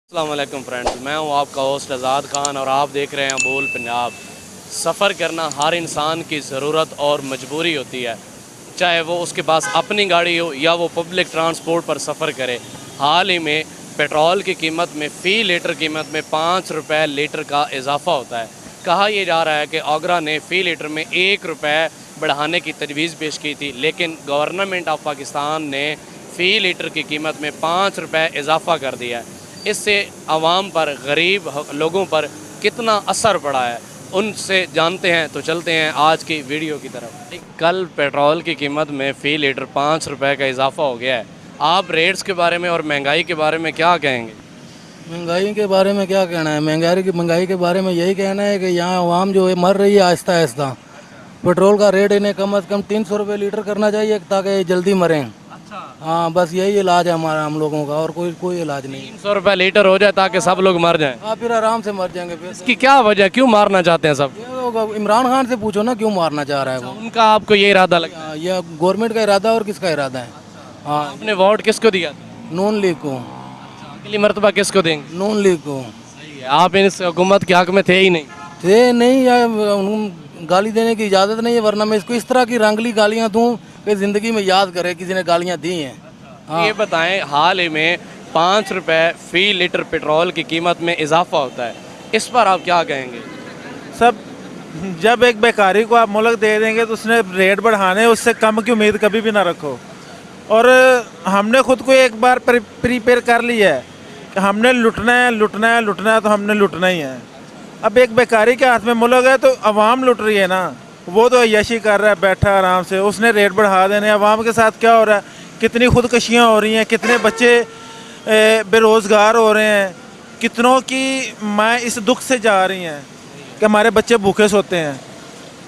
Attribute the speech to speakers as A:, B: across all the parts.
A: अस्सलाम वालेकुम फ्रेंड्स, मैं हूं आपका होस्ट आज़ाद खान और आप देख रहे हैं बोल पंजाब। सफ़र करना हर इंसान की ज़रूरत और मजबूरी होती है, चाहे वो उसके पास अपनी गाड़ी हो या वो पब्लिक ट्रांसपोर्ट पर सफ़र करे। हाल ही में पेट्रोल की कीमत में फ़ी लीटर कीमत में 5 रुपये लीटर का इजाफ़ा होता है। कहा यह जा रहा है कि आगरा ने फ़ी लीटर में 1 रुपये बढ़ाने की तजवीज़ पेश की थी, लेकिन गवर्नमेंट ऑफ पाकिस्तान ने फ़ी लीटर की कीमत में 5 रुपये इजाफ़ा कर दिया है। इससे आवाम पर, गरीब लोगों पर कितना असर पड़ा है, उनसे जानते हैं। तो चलते हैं आज की वीडियो की तरफ। कल पेट्रोल की कीमत में फ़ी लीटर 5 रुपये का इजाफ़ा हो गया है। आप रेट्स के बारे में और महंगाई के बारे में क्या कहेंगे?
B: महंगाई के बारे में क्या कहना है? महंगाई के बारे में यही कहना है कि यहाँ आवाम जो है मर रही है आहिस्ता आहिस्ता। पेट्रोल का रेट इन्हें कम से कम 300 रुपये लीटर करना चाहिए ताकि जल्दी मरें।
A: अच्छा,
B: हाँ, बस यही इलाज है हमारा, हम लोगों का, और कोई इलाज नहीं है।
A: 300 रुपये लीटर हो जाए ताकि सब लोग मर जाएं।
B: हाँ, फिर आराम से मर जाएंगे। फिर
A: इसकी क्या वजह, क्यों मारना चाहते हैं सब?
B: ये होगा, इमरान खान से पूछो ना क्यों मारना चाह रहा है वो।
A: उनका आपको ये इरादा लगा?
B: हाँ, ये गवर्नमेंट का इरादा है और किसका इरादा है? हाँ,
A: आपने वोट किसको दिया था?
B: नून लीग को।
A: अगली मरतबा किसको देंगे?
B: नून लीग को।
A: सही है, आप इस हुकूमत के हक में थे ही नहीं।
B: थे नहीं, या गाली देने की इजाज़त नहीं है, वरना मैं इसको इस तरह की रंगली गालियाँ दूँ कि ज़िंदगी में याद करे किसी ने गालियाँ दी हैं।
A: ये बताएं, हाल ही में 5 रुपये फ़ी लीटर पेट्रोल की कीमत में इजाफा होता है, इस पर आप क्या कहेंगे?
C: सब जब एक बेकारी को आप मुल्क दे देंगे तो उसने रेट बढ़ाने, उससे कम की उम्मीद कभी भी ना रखो। और हमने खुद को एक बार प्रिपेयर कर लिया है कि हमने लुटना है, लुटना है, लुटना है, तो हमने लुटना ही है। अब एक बेकारी के हाथ में मुल्क है तो अवाम लुट रही है ना, वो तो यशी कर रहा है बैठा आराम से, उसने रेट बढ़ा देने। अवाम के साथ क्या हो रहा है, कितनी खुदकशियाँ हो रही हैं, कितने बच्चे बेरोज़गार हो रहे हैं, कितनों की माँ इस दुख से जा रही हैं कि हमारे बच्चे भूखे सोते हैं।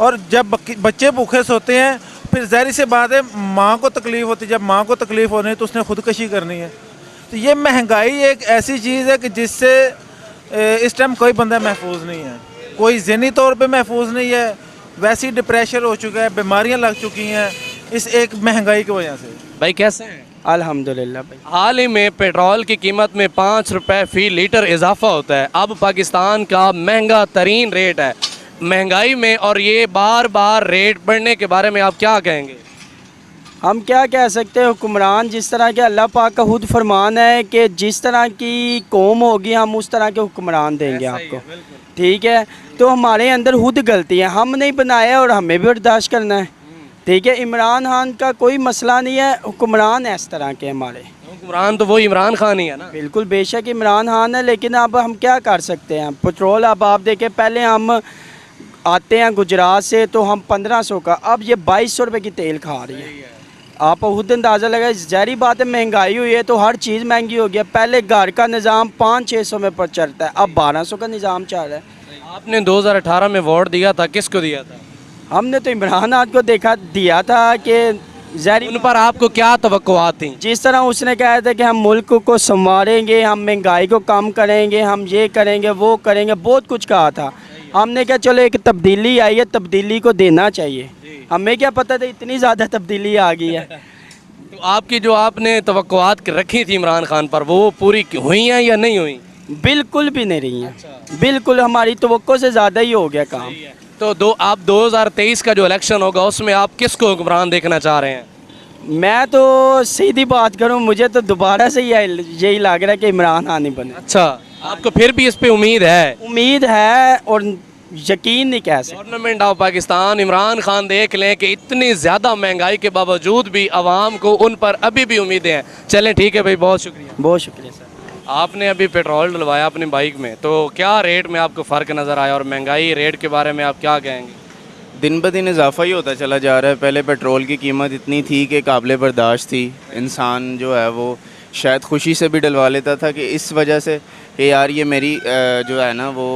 C: और जब बच्चे भूखे सोते हैं फिर ज़ाहिर सी बात है माँ को तकलीफ़ होती है। जब माँ को तकलीफ़ होनी है तो उसने खुदकशी करनी है। तो ये महंगाई एक ऐसी चीज़ है कि जिससे इस टाइम कोई बंदा महफूज नहीं है, कोई ज़हनी तौर पे महफूज नहीं है। वैसी डिप्रेशन हो चुका है, बीमारियाँ लग चुकी हैं इस एक महंगाई की वजह से।
A: भाई कैसे हैं?
D: अल्हम्दुलिल्लाह भाई।
A: हाल ही में पेट्रोल की कीमत में 5 रुपये फ़ी लीटर इजाफा होता है। अब पाकिस्तान का महंगा तरीन रेट है महंगाई में, और ये बार बार रेट बढ़ने के बारे में आप क्या कहेंगे?
D: हम क्या कह सकते हैं, हुक्मरान जिस तरह के, अल्लाह पाक का खुद फरमान है कि जिस तरह की कौम होगी हम उस तरह के हुक्मरान देंगे आपको। ठीक है, तो हमारे अंदर खुद गलती है, हम नहीं बनाया और हमें भी बर्दाश्त करना है। ठीक है, इमरान खान का कोई मसला नहीं है, हुक्मरान है इस तरह के हमारे।
A: हुक्मरान तो वो इमरान खान ही है ना।
D: बिल्कुल बेशक इमरान खान है, लेकिन अब हम क्या कर सकते हैं। पेट्रोल अब आप देखें, पहले हम आते हैं गुजरात से तो हम 1500 का, अब ये 2200 रुपये की तेल खा रही है। आप खुद अंदाज़ा लगाए, ज़ाहिर बात है महंगाई हुई है तो हर चीज़ महंगी हो गई है। पहले घर का निज़ाम 500-600 में पर चलता है, अब 1200 का निज़ाम चल रहा है।
A: आपने 2018 में वोट दिया था, किसको दिया था?
D: हमने तो इमरान खान को दिया था कि ज़ाहिर
A: उन पर आपको क्या तवक्कुआत थी?
D: जिस तरह उसने कहा था कि हम मुल्क को संवारेंगे, हम महंगाई को कम करेंगे, हम ये करेंगे, वो करेंगे, बहुत कुछ कहा था। हमने कहा चलो एक तब्दीली आई है, तब्दीली को देना चाहिए। हमें क्या पता था इतनी ज़्यादा तब्दीली आ गई है।
A: तो आपकी जो आपने तवक्कुआत रखी थी इमरान खान पर, वो पूरी हुई हैं या नहीं हुई?
D: बिल्कुल भी नहीं रही हैं। बिल्कुल हमारी तवक्को से ज़्यादा ही हो गया काम।
A: तो आप 2023 का जो इलेक्शन होगा उसमें आप किसको हुक्मरान देखना चाह रहे हैं?
D: मैं तो सीधी बात करूं, मुझे तो दोबारा से यही लग रहा है कि इमरान खान ही बने।
A: अच्छा, आपको फिर भी इस पे उम्मीद है?
D: उम्मीद है और यकीन नहीं कह सकते।
A: गवर्नमेंट ऑफ पाकिस्तान, इमरान खान देख लें कि इतनी ज़्यादा महंगाई के बावजूद भी आवाम को उन पर अभी भी उम्मीदें हैं। चलें ठीक है भाई, बहुत शुक्रिया।
D: बहुत शुक्रिया सर।
A: आपने अभी पेट्रोल डलवाया अपनी बाइक में, तो क्या रेट में आपको फ़र्क नज़र आया, और महंगाई रेट के बारे में आप क्या कहेंगे?
E: दिन ब दिन इजाफा ही होता चला जा रहा है। पहले पेट्रोल की कीमत इतनी थी कि काबिल बर्दाश्त थी, इंसान जो है वो शायद खुशी से भी डलवा लेता था कि इस वजह से कि यार ये मेरी जो है ना वो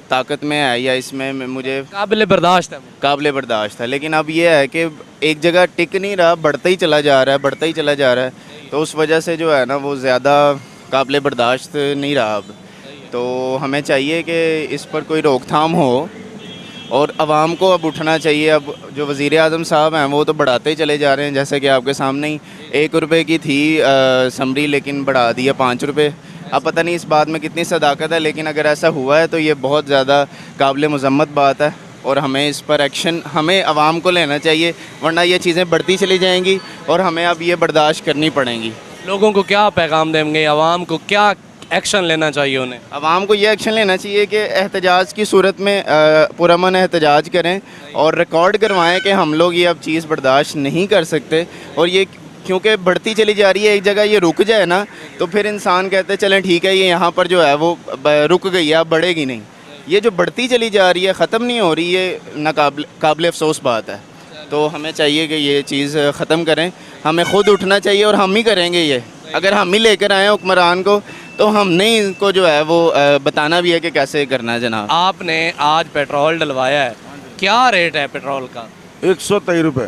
E: ताकत में है, या इसमें मुझे
A: काबिल बर्दाश्त है।
E: काबिल बर्दाश्त है। लेकिन अब ये है कि एक जगह टिक नहीं रहा, बढ़ता ही चला जा रहा है, बढ़ता ही चला जा रहा है। तो उस वजह से जो है ना वो ज़्यादा काबिल बर्दाश्त नहीं रहा अब। तो हमें चाहिए कि इस पर कोई रोकथाम हो और आवाम को अब उठना चाहिए। अब जो वज़ीर आज़म साहब हैं वो तो बढ़ाते ही चले जा रहे हैं, जैसे कि आपके सामने ही 1 रुपये की थी समरी, लेकिन बढ़ा दिया 5 रुपये। अब पता नहीं इस बात में कितनी सदाकत है, लेकिन अगर ऐसा हुआ है तो ये बहुत ज़्यादा काबिल मज़म्मत बात है और हमें इस पर एक्शन हमें आवाम को लेना चाहिए, वरना ये चीज़ें बढ़ती चली जाएंगी और हमें अब ये बर्दाश्त करनी पड़ेंगी।
A: लोगों को क्या पैगाम देंगे, आवाम को क्या एक्शन लेना चाहिए उन्हें?
E: आवाम को ये एक्शन लेना चाहिए कि एहतजाज की सूरत में पुरअमन एहतजाज करें और रिकॉर्ड करवाएं कि हम लोग ये अब चीज़ बर्दाश्त नहीं कर सकते, और ये क्योंकि बढ़ती चली जा रही है, एक जगह ये रुक जाए ना तो फिर इंसान कहते हैं चलें ठीक है ये यहाँ पर जो है वो रुक गई है, अब बढ़ेगी नहीं। ये जो बढ़ती चली जा रही है, ख़त्म नहीं हो रही, ये काबिल अफसोस बात है। तो हमें चाहिए कि ये चीज़ ख़त्म करें, हमें ख़ुद उठना चाहिए और हम ही करेंगे ये। अगर हम ही लेकर आएँ हुक्मरान को तो हमने इनको जो है वो बताना भी है कि कैसे करना है जनाब।
A: आपने आज पेट्रोल डलवाया है, क्या रेट है पेट्रोल का?
F: 123 रुपये।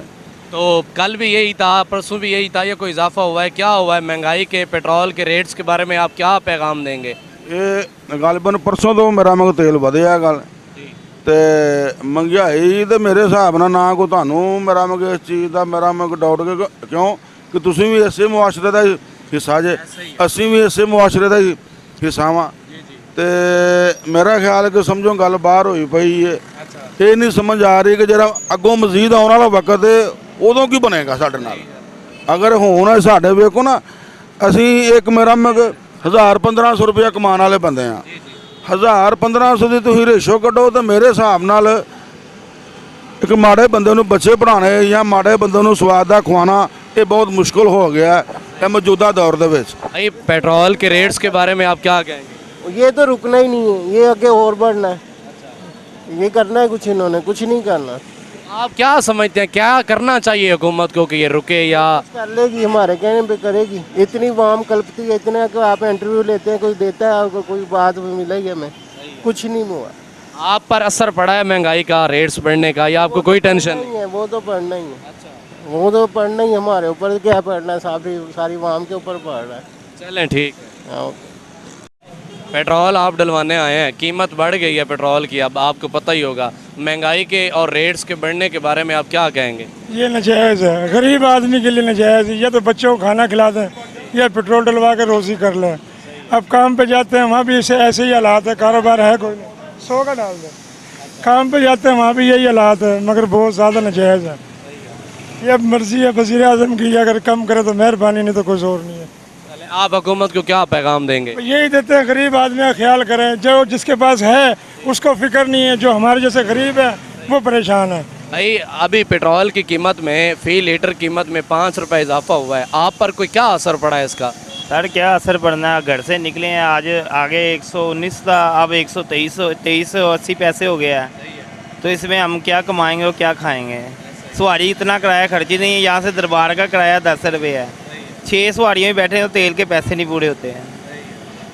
A: तो कल भी यही था, परसों भी यही था, या कोई इजाफा हुआ है? क्या हुआ है महंगाई के, पेट्रोल के रेट्स के बारे में आप क्या पैगाम देंगे?
F: ये गालिबन परसों तो मेरा मग तेल ਵਧਿਆ गल ਤੇ महंगाई तो मेरे हिसाब ਨਾਲ ਨਾ ਕੋਈ ਤੁਹਾਨੂੰ ਮੇਰਾ ਮਗ ਇਸ ਚੀਜ਼ ਦਾ ਮੇਰਾ ਮਗ ਡਾਊਟ ਕਿਉਂ ਕਿ ਤੁਸੀਂ ਵੀ ਇਸੇ ਮੁਆਸ਼ਰੇ ਦਾ ਹਿੱਸਾ ਜੇ, ਅਸੀਂ ਵੀ ਇਸੇ ਮੁਆਸ਼ਰੇ ਦਾ ਹਿੱਸਾ ਵਾਂ ਤੇ ਮੇਰਾ ਖਿਆਲ ਕਿ ਸਮਝੋ ਗੱਲ ਬਾਹਰ ਹੋਈ ਪਈ ਹੈ। ਇਹ ਨਹੀਂ ਸਮਝ ਆ ਰਹੀ ਕਿ ਜਿਹੜਾ ਅੱਗੋਂ ਮਜ਼ੀਦ ਆਉਣ ਵਾਲਾ ਵਕਤ ਹੈ ਉਦੋਂ ਕੀ ਬਣੇਗਾ ਸਾਡੇ ਨਾਲ। ਅਗਰ ਹੁਣ ਸਾਡੇ ਵੇਖੋ ਨਾ, ਅਸੀਂ ਇੱਕ ਮੇਰਾ ਮਗ 1000-1500 रुपया कमान वाले बंदे हाँ, 1000-1500 की तुम रेशो कड्डो तो मेरे हिसाब नाल एक माड़े बंदे नूं बच्चे पढ़ाने या माड़े बंदे नूं स्वाद दा खवाना ये बहुत मुश्किल हो गया है मौजूदा दौर दे विच।
A: भाई पेट्रोल के रेट्स के बारे में आप क्या कहेंगे?
G: ये तो रुकना ही नहीं है, ये आगे और बढ़ना है, ये करना है कुछ, इन्होंने कुछ नहीं करना।
A: आप क्या समझते हैं क्या करना चाहिए हुकूमत को कि ये रुके या
G: कर लेगी, हमारे कहने पे करेगी। इतनी वाम कल्पती है, इतना कि आप इंटरव्यू लेते हैं, कोई देता है आपको, कोई बात मिलेगी हमें, कुछ नहीं हुआ।
A: आप पर असर पड़ा है महंगाई का, रेट्स बढ़ने का, या आपको कोई टेंशन नहीं?
G: नहीं है, वो तो पढ़ना ही है। वो तो पढ़ना ही हमारे ऊपर, क्या पढ़ना है, सारी वाम के ऊपर पढ़ रहा है।
A: चलें ठीक है।
G: हाँ।
A: पेट्रोल आप डलवाने आए हैं, कीमत बढ़ गई है पेट्रोल की, अब आपको पता ही होगा। महंगाई के और रेट्स के बढ़ने के बारे में आप क्या कहेंगे?
H: ये नाजायज़ है, गरीब आदमी के लिए नाजायज़ है। या तो बच्चों को खाना खिला दें या पेट्रोल डलवा कर रोज़ी कर लें। अब काम पे जाते हैं वहाँ भी ऐसे ही हालात है, कारोबार है कोई नहीं, 100 का डाल दें। काम पे जाते हैं वहाँ भी यही हालात है, मगर बहुत ज़्यादा नाजायज़ है। ये अब मर्ज़ी है वज़ीर आज़म की, अगर कम करे तो मेहरबानी, नहीं तो कुछ और नहीं है।
A: आप हुकूमत को क्या पैगाम देंगे?
H: यही देते हैं गरीब आदमी का ख्याल करें, जो जिसके पास है उसको फिक्र नहीं है, जो हमारे जैसे गरीब है वो परेशान है।
A: भाई अभी पेट्रोल की कीमत में, फी लीटर कीमत में 5 रुपये इजाफा हुआ है, आप पर कोई क्या असर पड़ा है इसका?
I: सर क्या असर पड़ना है, घर से निकले हैं आज, आगे 119 था, अब 123-180 पैसे हो गया है। तो इसमें हम क्या कमाएंगे और क्या खाएंगे? सवारी इतना किराया खर्ची नहीं है, यहाँ से दरबार का किराया 10 रुपये है, 6 सवारियों में बैठे तो तेल के पैसे नहीं पूरे होते हैं।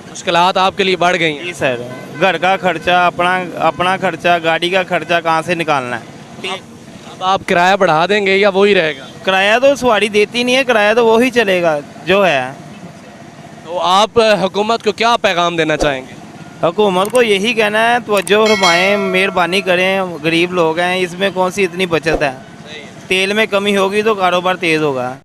A: मुश्किलात आपके लिए बढ़ गई हैं?
I: जी सर, घर का खर्चा, अपना खर्चा, गाड़ी का खर्चा कहाँ से निकालना है?
A: अब आप किराया बढ़ा देंगे या वही रहेगा?
I: किराया तो सवारी देती नहीं है, किराया तो वही चलेगा जो है।
A: तो आप हुकूमत को क्या पैगाम देना चाहेंगे?
I: हुकूमत को यही कहना है, तवज्जो फरमाएं, मेहरबानी करें, गरीब लोग हैं, इसमें कौन सी इतनी बचत है। तेल में कमी होगी तो कारोबार तेज़ होगा।